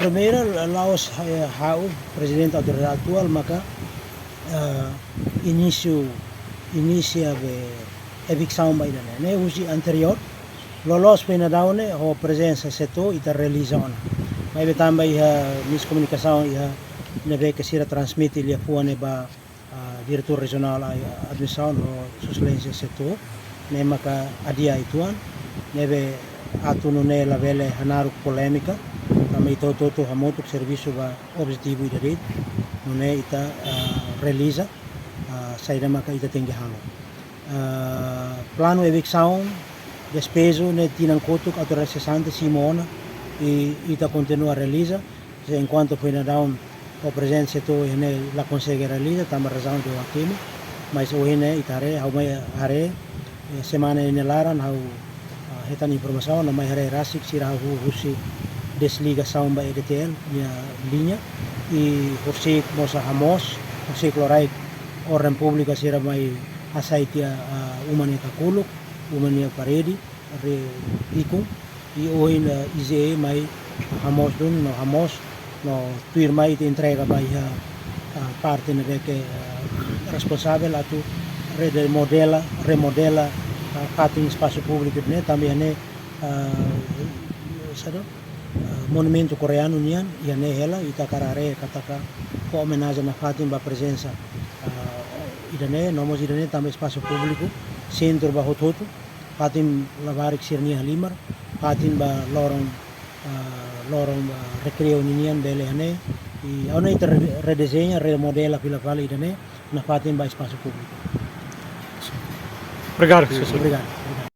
primeiro, Laos o presidente autoridade atual, maka inicia a evicção ba idane. Ne usi anterior, lolos pena daune ho presença setor ita realiza ona. Mas também a miscomunicação e a neve que se transmite ele fuane ba diretor regional a administração o suslência setor, ne maka adia ituan, neve atu ne la vele hanaru polêmica, também toto hamoto serviço ba objetivo ida ne ita realiza saída maka ita tinggi halo. Plano evicção despeso ne tinang kotuk autoridade cessante Simona e ita continua a realiza, enquanto foi na down o presente setor ne la consegue realiza, tamba razão do aquilo, mas o ne itare hau mai are semana ne laran hau hetan informação na mai hare rasik sira hau husi desligação ba EDTL minha linha e husi mosa hamos husi kloraik orang pública sira mai asaitia umanita kuluk umania paredi re ikung e oin IZE mai hamos dun no hamos no tuir mai te entrega ba ia parte ne que responsável atu remodela patin espaço público ne também ne monumento coreano nian ia ne ela ita karare kataka ko homenagem na fatin ba presença idane nomos idane também espaço público centro ba hototo patin lavarik sirnia limar patin ba lorong recreo ninian bele ane e ona ita redesenha remodela pela vale idane na patin ba espaço público. Obrigado, professor. Obrigado.